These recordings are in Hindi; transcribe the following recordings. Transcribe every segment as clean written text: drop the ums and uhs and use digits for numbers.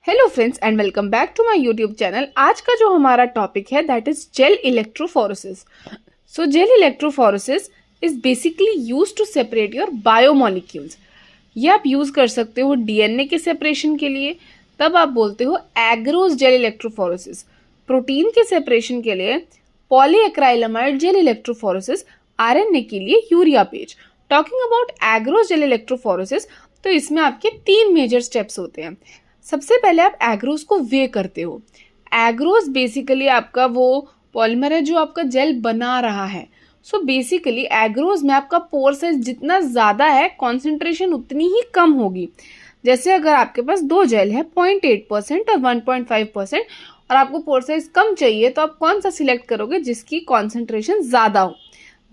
Hello friends and welcome back to my YouTube channel. आज का जो हमारा टॉपिक है that is gel electrophoresis. So gel electrophoresis is basically used to separate your biomolecules. ये आप यूज कर सकते हो डीएनए के सेपरेशन के लिए, तब आप बोलते हो एग्रोस जेल इलेक्ट्रोफोरेसिस। प्रोटीन के सेपरेशन के लिए पॉलीएक्राइलामाइड जेल इलेक्ट्रोफोरेसिस, आरएनए के लिए urea page. Talking about agarose gel electrophoresis, तो इसमें आपके 3 मेजर स्टेप्स होते हैं। सबसे पहले आप एग्रोस को वे करते हो। एग्रोस बेसिकली आपका वो पॉलीमर है जो आपका जेल बना रहा है। सो बेसिकली एग्रोस में आपका पोर साइज जितना ज़्यादा है कॉन्सेंट्रेशन उतनी ही कम होगी। जैसे अगर आपके पास 2 जेल है 0.8% और 1.5% और आपको पोर साइज कम चाहिए, तो आप कौन सा सिलेक्ट करोगे जिसकी कॉन्सेंट्रेशन ज़्यादा हो।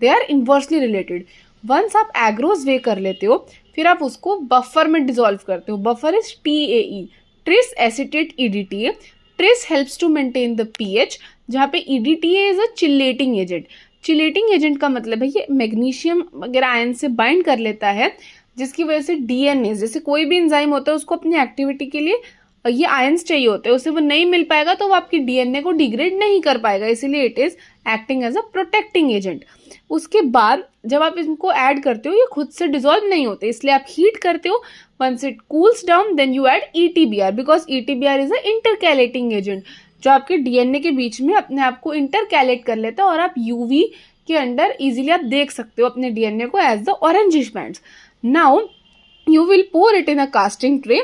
They are inversely related. Once आप एग्रोस वे कर लेते हो, फिर आप उसको बफर में डिसॉल्व करते हो। Buffer is TAE, tris acetate EDTA। Tris helps to maintain the pH, जहाँ पे EDTA is a chelating agent. Chelating agent का मतलब है ये मैग्नीशियम वगैरह आयन से बाइंड कर लेता है, जिसकी वजह से डीएनए, जैसे कोई भी एंजाइम होता है उसको अपनी एक्टिविटी के लिए ये आयंस चाहिए होते हैं, उसे वो नहीं मिल पाएगा तो वो आपकी डीएनए को डिग्रेड नहीं कर पाएगा, इसीलिए it is acting as a protecting agent. उसके बाद जब आप इनको ऐड करते हो, ये खुद से डिसॉल्व नहीं होते, इसलिए आप हीट करते हो। Once it cools down then you add ETBR, because ETBR is a intercalating agent, जो आपके डीएनए के बीच में अपने आप को इंटरकैलेट कर लेता है और आप UV के अंडर इजीली आप देख सकते हो अपने डीएनए को as the orangish bands. Now you will pour it in a casting tray,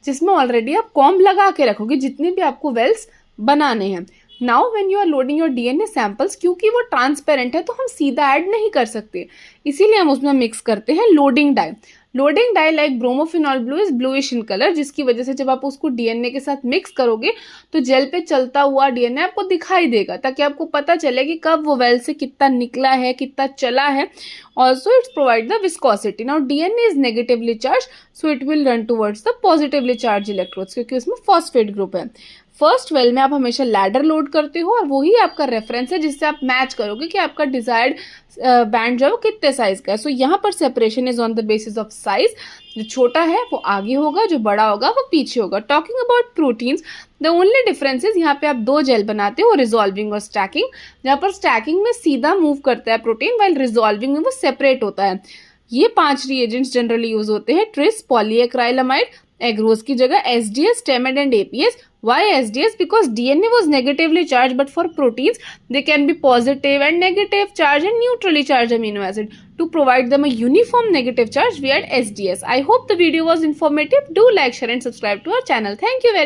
जिसमें ऑलरेडी आप कॉम्ब लगा के रखोगे जितने भी आपको वेल्स बनाने हैं। Now when you are loading your DNA samples, क्योंकि वो ट्रांसपेरेंट है तो हम सीधा ऐड नहीं कर सकते, इसीलिए हम उसमें मिक्स करते हैं loading dye. Loading dye like bromophenol blue is bluish in colour, जिसकी वजह से जब आप उसको डीएनए के साथ मिक्स करोगे तो जेल पे चलता हुआ डीएनए आपको दिखाई देगा, ताकि आपको पता चले कि कब वो वेल से कितना निकला है, कितना चला है। Also it's provide the viscosity. Now DNA is negatively charge, so it will run towards the positively charge electrodes, क्योंकि उसमें फॉस्फेट ग्रुप है। फर्स्ट वेल में आप हमेशा लैडर लोड करते हो और वही आपका रेफरेंस है जिससे आप मैच करोगे कि आपका डिजायर्ड बैंड जो है वो कितने साइज का है। सो यहाँ पर separation is on the basis of size. जो छोटा है वो आगे होगा, जो बड़ा होगा वो पीछे होगा। Talking about proteins, the only difference is यहाँ पे आप 2 जेल बनाते हो, रिजॉल्विंग और स्टैकिंग। जहाँ पर स्टैकिंग में सीधा मूव करता है प्रोटीन, वाइल रिजॉल्विंग में वो सेपरेट होता है। ये 5 रिएजेंट्स जनरली यूज होते हैं। ट्रिस, पॉलीएक्राइलामाइड, एग्रोस की जगह SDS, TEMED and APS. Why SDS? Because DNA was negatively charged, but for proteins they can be positive and negative charge and neutrally charged amino acid. To provide them a uniform negative charge, we add SDS. I hope the video was informative. Do like, share and subscribe to our channel. Thank you very much.